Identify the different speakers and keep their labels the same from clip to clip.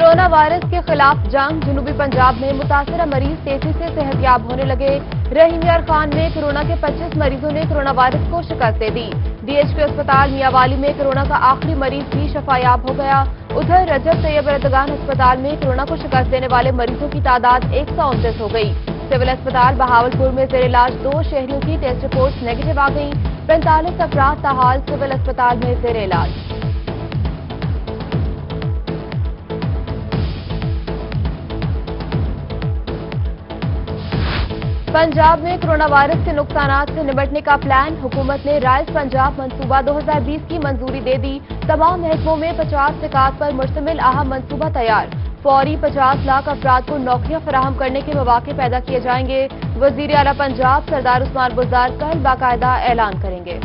Speaker 1: Corona virus के खिलाफ जंग। जनूबी पंजाब में मुतासरा मरीज तेजी से सेहतयाब होने लगे। रहीम यार खान में कोरोना के 25 मरीजों ने कोरोना वायरस को शिकस्त दे दी। डीएचक्यू अस्पताल मियांवाली में कोरोना का आखिरी मरीज भी शफायाब हो गया। उधर रजब तैयब एर्दोगान अस्पताल में कोरोना को शिकस्त देने वाले मरीजों की तादाद 129 हो गई। सिविल अस्पताल बहावलपुर में जेर इलाज 2 शहरियों की टेस्ट रिपोर्ट नेगेटिव आ गई। 45 अफराद ताहाल सिविल अस्पताल में जेर इलाज। पंजाब में कोरोना वायरस के नुकसानात से निपटने का प्लान। हुकूमत ने राइज पंजाब मंसूबा 2020 की मंजूरी दे दी। तमाम महकमों में 50 निकात पर मुश्तमिल अहम मंसूबा तैयार। फौरी 50 लाख अफराद को नौकरियां फराहम करने के मौके पैदा किए जाएंगे। वजीर आला पंजाब सरदार उस्मान बुज़दार कल बाकायदा ऐलान करेंगे।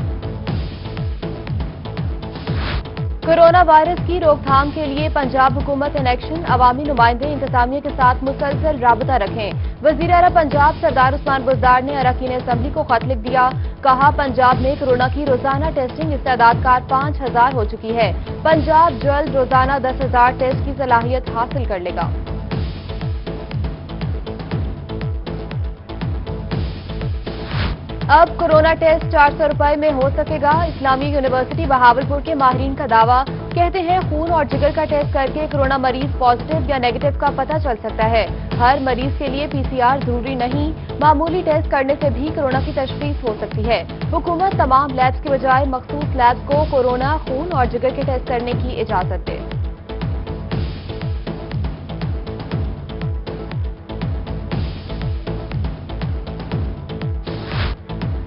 Speaker 1: कोरोना वायरस की रोकथाम के लिए पंजाब हुकूमत इन एक्शन। अवामी नुमाइंदे इंतजामिया के साथ मुसलसल राबता रखें। वजीर आला पंजाब सरदार उस्मान बुज़दार ने अरकान असम्बली को खत लिख दिया। कहा, पंजाब में कोरोना की रोजाना टेस्टिंग इस्तेदादकार 5000 हो चुकी है। पंजाब जल्द रोजाना 10,000 टेस्ट की सलाहियत हासिल कर लेगा। अब कोरोना टेस्ट 400 रुपए में हो सकेगा। इस्लामी यूनिवर्सिटी बहावलपुर के माहिरीन का दावा। कहते हैं, खून और जिगर का टेस्ट करके कोरोना मरीज पॉजिटिव या नेगेटिव का पता चल सकता है। हर मरीज के लिए पीसीआर जरूरी नहीं। मामूली टेस्ट करने से भी कोरोना की तशखीस हो सकती है। हुकूमत तमाम लैब्स के बजाय मखसूस लैब्स को कोरोना, खून और जिगर के टेस्ट करने की इजाजत दे।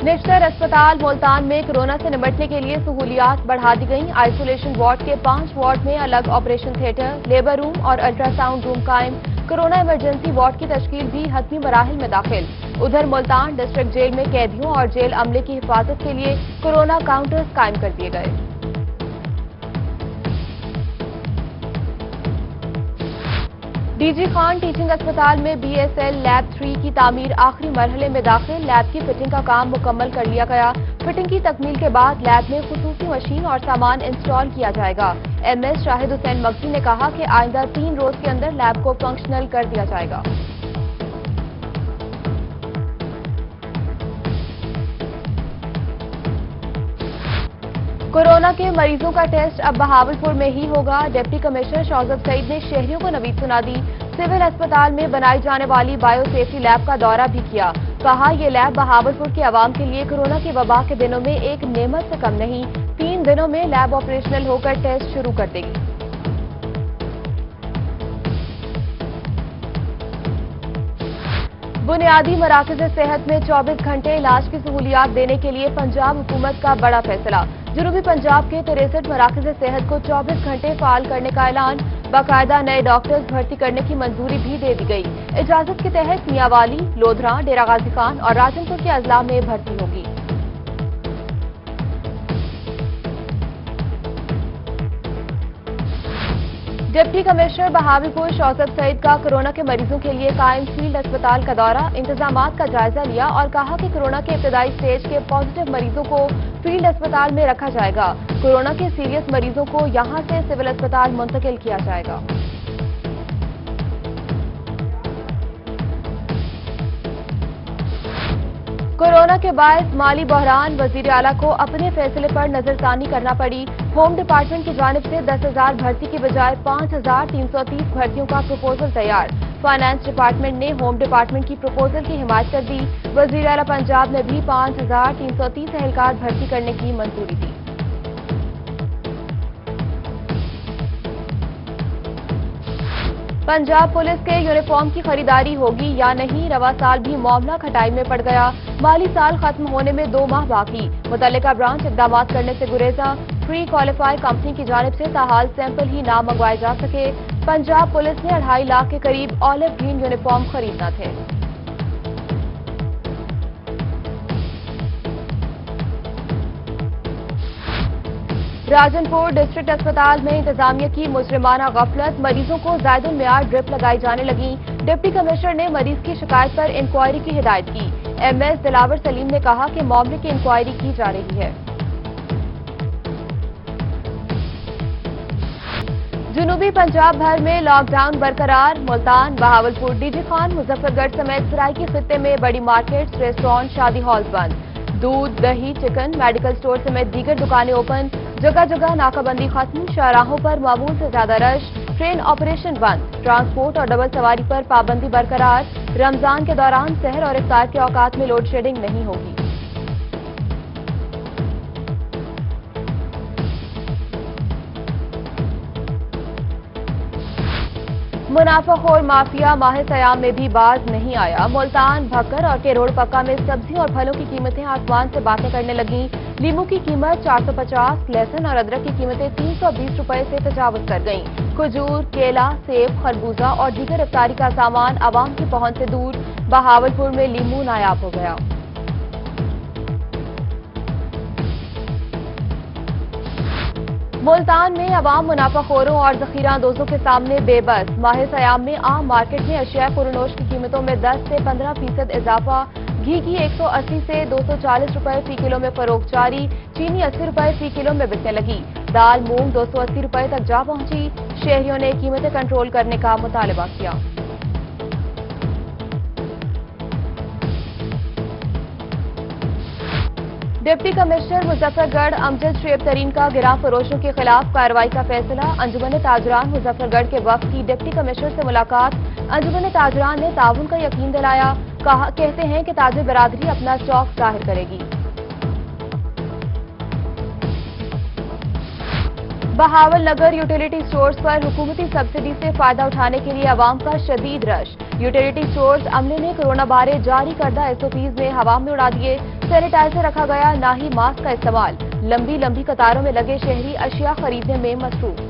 Speaker 1: निश्तर अस्पताल मुल्तान में कोरोना से निपटने के लिए सहूलियात बढ़ा दी गई। आइसोलेशन वार्ड के 5 वार्ड में अलग ऑपरेशन थिएटर, लेबर रूम और अल्ट्रासाउंड रूम कायम। कोरोना इमरजेंसी वार्ड की तश्कील भी हतमी मराहिल में दाखिल। उधर मुल्तान डिस्ट्रिक्ट जेल में कैदियों और जेल अमले की हिफाजत के लिए कोरोना काउंटर्स कायम कर दिए गए। डीजी खान टीचिंग अस्पताल में बीएसएल लैब 3 की तामीर आखिरी मरहले में दाखिल। लैब की फिटिंग का काम मुकम्मल कर लिया गया। फिटिंग की तकमील के बाद लैब में खुसूसी मशीन और सामान इंस्टॉल किया जाएगा। एमएस शाहिद हुसैन मगजी ने कहा कि आइंदा 3 रोज के अंदर लैब को फंक्शनल कर दिया जाएगा। कोरोना के मरीजों का टेस्ट अब बहावलपुर में ही होगा। डिप्टी कमिश्नर शौजब सईद ने शहरियों को नवीद सुना दी। सिविल अस्पताल में बनाई जाने वाली बायो सेफ्टी लैब का दौरा भी किया। कहा, ये लैब बहावलपुर के अवाम के लिए कोरोना की वबा के दिनों में एक नेमत से कम नहीं। 3 दिनों में लैब ऑपरेशनल होकर टेस्ट शुरू कर देगी। बुनियादी मराकज़ सेहत में 24 घंटे इलाज की सहूलियात देने के लिए पंजाब हुकूमत का बड़ा फैसला। जनूबी पंजाब के 63 मराकज़ सेहत को 24 घंटे फाल करने का ऐलान। बाकायदा नए डॉक्टर्स भर्ती करने की मंजूरी भी दे दी गई। इजाजत के तहत मियांवाली, लोधरा, डेरा गाजी खान और राजनपुर के अजला में भर्ती होगी। डिप्टी कमिश्नर बहावलपुर शौजब सईद का कोरोना के मरीजों के लिए कायम फील्ड अस्पताल का दौरा। इंतजामात का जायजा लिया और कहा कि कोरोना के इब्तदाई स्टेज के पॉजिटिव मरीजों को फील्ड अस्पताल में रखा जाएगा। कोरोना के सीरियस मरीजों को यहां से सिविल अस्पताल मुंतकिल किया जाएगा। कोरोना के बायस माली बहरान। वजीर आला को अपने फैसले पर नजरसानी करना पड़ी। होम डिपार्टमेंट की जानिब से 10,000 भर्ती की बजाय 5,330 भर्तियों का प्रपोजल तैयार। फाइनेंस डिपार्टमेंट ने होम डिपार्टमेंट की प्रपोजल की हिमायत कर दी। वजीर आला पंजाब ने भी 5,330 एहलकार भर्ती करने की मंजूरी दी। पंजाब पुलिस के यूनिफॉर्म की खरीदारी होगी या नहीं। रवा साल भी मामला खटाई में पड़ गया। माली साल खत्म होने में 2 माह बाकी। मुतल्लिका ब्रांच इकदाम करने से गुरेजा। प्री क्वालिफाई कंपनी की जानिब से ताहाल सैंपल ही ना मंगवाए जा सके। पंजाब पुलिस ने 2.5 लाख के करीब ऑलिव ग्रीन यूनिफॉर्म खरीदना थे। राजनपुर डिस्ट्रिक्ट अस्पताल में इंतजामिया की मुजरिमाना गफलत। मरीजों को ज़ायदुल मियार ड्रिप लगाई जाने लगी। डिप्टी कमिश्नर ने मरीज की शिकायत पर इंक्वायरी की हिदायत की। एमएस दिलावर सलीम ने कहा कि मामले की इंक्वायरी की जा रही है। जुनूबी पंजाब भर में लॉकडाउन बरकरार। मुल्तान, बहावलपुर, डीजी खान, मुजफ्फरगढ़ समेत सराइकी खित्ते में बड़ी मार्केट्स, रेस्टोरेंट, शादी हॉल बंद। दूध, दही, चिकन, मेडिकल स्टोर समेत दीगर दुकानें ओपन। जगह जगह नाकाबंदी खत्म। शाहराहों पर मामूल से ज्यादा रश। ट्रेन ऑपरेशन बंद। ट्रांसपोर्ट और डबल सवारी पर पाबंदी बरकरार। रमजान के दौरान सहर और इफ्तार के औकात में लोड शेडिंग नहीं होगी। मुनाफाखोर माफिया माह सयाम में भी बाज नहीं आया। मुल्तान, भक्कर और केरोड़ पक्का में सब्जी और फलों की कीमतें आसमान से बातें करने लगी। लीमू की कीमत 450, लहसुन और अदरक की कीमतें 320 रुपए से तजावुज कर गईं। खजूर, केला, सेब, खरबूजा और दीगर इफ्तारी का सामान आवाम की पहुंच से दूर। बहावलपुर में लीमू नायाब हो गया। मुल्तान में अवाम मुनाफाखोरों और जखीरांदोजों के सामने बेबस। माह सयाम में आम मार्केट में अशिया कुरनोश की कीमतों में 10 से 15% इजाफा। घी की 180 से 240 रुपए फी किलो में फरोख्त जारी। चीनी 80 रुपए फी किलो में बिकने लगी। दाल, मूंग 280 रुपए तक जा पहुंची। शहरियों ने कीमतें कंट्रोल करने का मुतालबा किया। डिप्टी कमिश्नर मुजफ्फरगढ़ अमजद शुएब तरीन का गिरां फरोशों के खिलाफ कार्रवाई का फैसला। अंजुमन ताजरान मुजफ्फरगढ़ के वक्त की डिप्टी कमिश्नर से मुलाकात। अंजुमन ताजरान ने ताउन का यकीन दिलाया। कहते हैं कि ताजिर बरादरी अपना चौक जाहिर करेगी। बहावल नगर यूटिलिटी स्टोर्स पर हुकूमती सब्सिडी से फायदा उठाने के लिए अवाम का शदीद रश। यूटिलिटी स्टोर्स अमले ने कोरोना बारे जारी करदा एसओपीज में हवा में उड़ा दिए। सैनिटाइजर रखा गया, ना ही मास्क का इस्तेमाल। लंबी लंबी कतारों में लगे शहरी अशिया खरीदने में मसरूफ।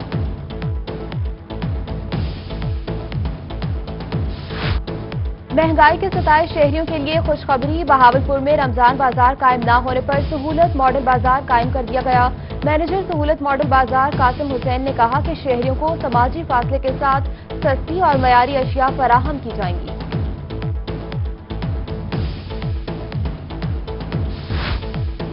Speaker 1: महंगाई के सताए शहरियों के लिए खुशखबरी। बहावलपुर में रमजान बाजार कायम न होने पर सहूलत मॉडल बाजार कायम कर दिया गया। मैनेजर सहूलत मॉडल बाजार कासिम हुसैन ने कहा कि शहरियों को समाजी फासले के साथ सस्ती और मयारी अशिया फराहम की जाएंगी।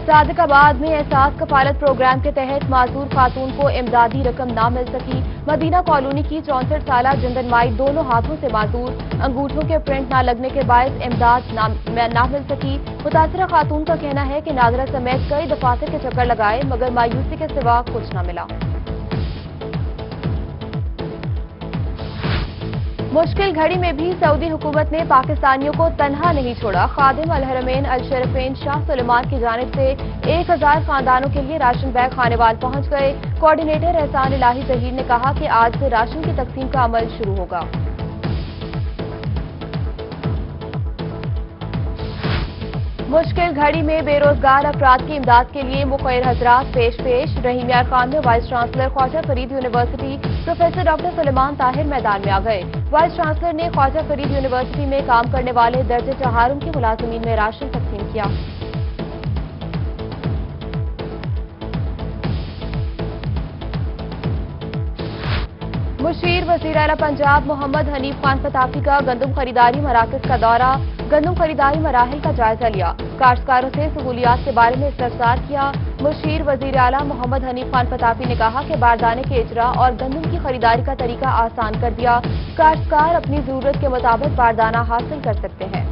Speaker 1: सादिकाबाद में एहसास कफालत प्रोग्राम के तहत माजूर खातून को इमदादी रकम न मिल सकी। मदीना कॉलोनी की 64 साला जिंदन माई दोनों हाथों से माजूर। अंगूठों के प्रिंट न लगने के बायस इमदाद न मिल सकी। मुतासरा खातून का कहना है कि नादरा समेत कई दफातर के चक्कर लगाए मगर मायूसी के सिवा कुछ न मिला। मुश्किल घड़ी में भी सऊदी हुकूमत ने पाकिस्तानियों को तन्हा नहीं छोड़ा। खादिम अल हरमैन अल शरीफैन शाह सुलेमान की जानिब से 1000 खानदानों के लिए राशन बैग खानेवाल पहुंच गए। कोऑर्डिनेटर एहसान इलाही जहीर ने कहा कि आज से राशन की तकसीम का अमल शुरू होगा। मुश्किल घड़ी में बेरोजगार अफराद की इमदाद के लिए मुखैर हजरात पेश। रहीम यार खान में vice chancellor Khwaja Farid university professor doctor Suleman Tahir मैदान में आ गए। वाइस चांसलर ने ख्वाजा फरीद यूनिवर्सिटी में काम करने वाले दर्जे चहारुम के मुलाजिमीन में राशन तकसीम किया। मुशीर वजीर आला पंजाब मोहम्मद हनीफ खान पताफी का गंदम खरीदारी मराकज का दौरा। गंदम खरीदारी मराहिल का जायजा लिया। काश्तकारों से सहूलियात के बारे में इस्तफसार किया। मुशीर वजीर आला मोहम्मद हनीफ खान पताफी ने कहा कि बारदाने के इजरा और गंदम की खरीदारी का तरीका आसान कर दिया। काश्तकार अपनी जरूरत के मुताबिक बारदाना हासिल कर सकते हैं।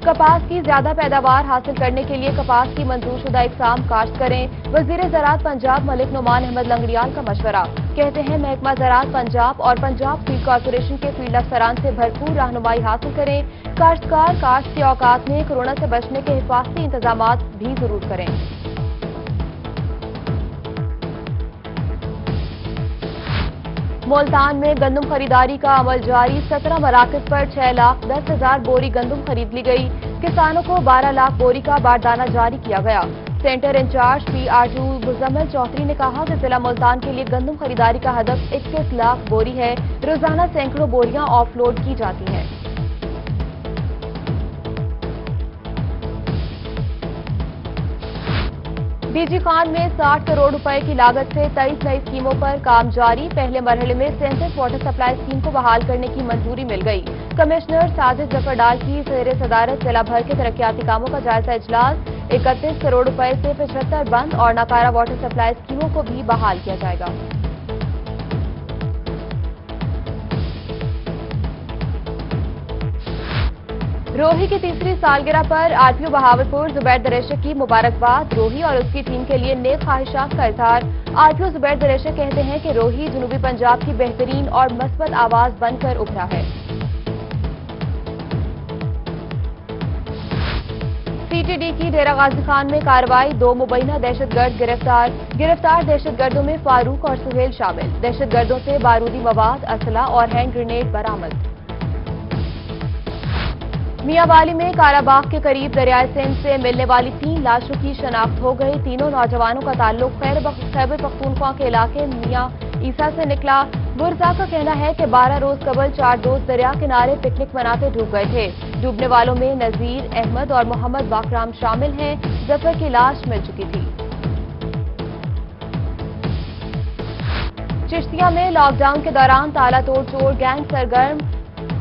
Speaker 1: कपास की ज्यादा पैदावार हासिल करने के लिए कपास की मंजूरशुदा इकसाम काश्त करें। वजीर ज़राअत पंजाब मलिक नुमान अहमद लंगड़ियाल का मशवरा। कहते हैं महकमा ज़राअत पंजाब और पंजाब फीड कॉर्पोरेशन के फील्ड अफसरान से भरपूर रहनुमाई हासिल करें। काश्तकार काश्त के औकात में कोरोना से बचने के हिफाजती इंतजाम भी जरूर करें। मुल्तान में गंदम खरीदारी का अमल जारी। 17 मराकज पर 6,10,000 बोरी गंदम खरीद ली गई। किसानों को 12 लाख बोरी का बारदाना जारी किया गया। Centre incharge PRO Muzammil Chaudhry ने कहा कि जिला मुल्तान के लिए गंदम खरीदारी का हदफ 21 लाख बोरी है। रोजाना सैकड़ों बोरियां ऑफलोड की जाती हैं। डीजी खान में 60 करोड़ रुपए की लागत से 23 नई स्कीमों पर काम जारी। पहले मरहले में सेंसस वाटर सप्लाई स्कीम को बहाल करने की मंजूरी मिल गई। कमिश्नर साजिद जफरडार की ज़ेर सदारत जिला भर के तरक्याती कामों का जायजा इजलास। 31 करोड़ रुपए से 75 बंद और नाकारा वाटर सप्लाई स्कीमों को भी बहाल किया जाएगा। रोही की तीसरी सालगिरह पर आरपीओ बहावलपुर जुबैर दरेशक की मुबारकबाद। रोही और उसकी टीम के लिए नेक ख्वाहिशात का इजहार। आरपीओ जुबैर दरेशक कहते हैं कि रोही जनूबी पंजाब की बेहतरीन और मस्बत आवाज बनकर उभरा है। सीटीडी की डेरा गाजी खान में कार्रवाई। 2 मुबैना दहशतगर्द गिरफ्तार दहशतगर्दों में फारूक और सुहेल शामिल। दहशतगर्दों से बारूदी मवाद, असला और हैंड ग्रेनेड बरामद। मियांवाली में काराबाग के करीब दरियाए सिंध से मिलने वाली 3 लाशों की शनाख्त हो गई। तीनों नौजवानों का ताल्लुक खैबर पख्तूनख्वा के इलाके मियां ईसा से निकला। बुरजा का कहना है कि 12 रोज कबल 4 दोस्त दरिया किनारे पिकनिक मनाते डूब गए थे। डूबने वालों में नजीर अहमद और मोहम्मद बाकराम शामिल हैं। जफर की लाश मिल चुकी थी। चिश्तिया में लॉकडाउन के दौरान ताला तोड़ चोर गैंग सरगर्म।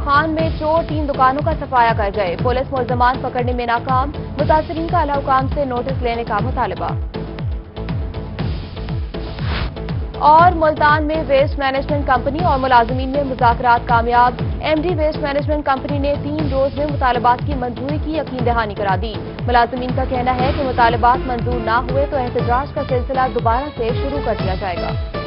Speaker 1: खान में चोर 3 दुकानों का सफाया कर गए। पुलिस मुल्जमान पकड़ने में नाकाम। मुतासरीन का आला हुकाम से नोटिस लेने का मुतालबा। और मुल्तान में वेस्ट मैनेजमेंट कंपनी और मुलाजमीन में मुज़ाकरात कामयाब। एमडी वेस्ट मैनेजमेंट कंपनी ने 3 रोज में मुतालबात की मंजूरी की यकीन दहानी करा दी। मुलाजमीन का कहना है कि मुतालबात मंजूर ना हुए तो एहतजाज का सिलसिला दोबारा से शुरू कर दिया जाएगा।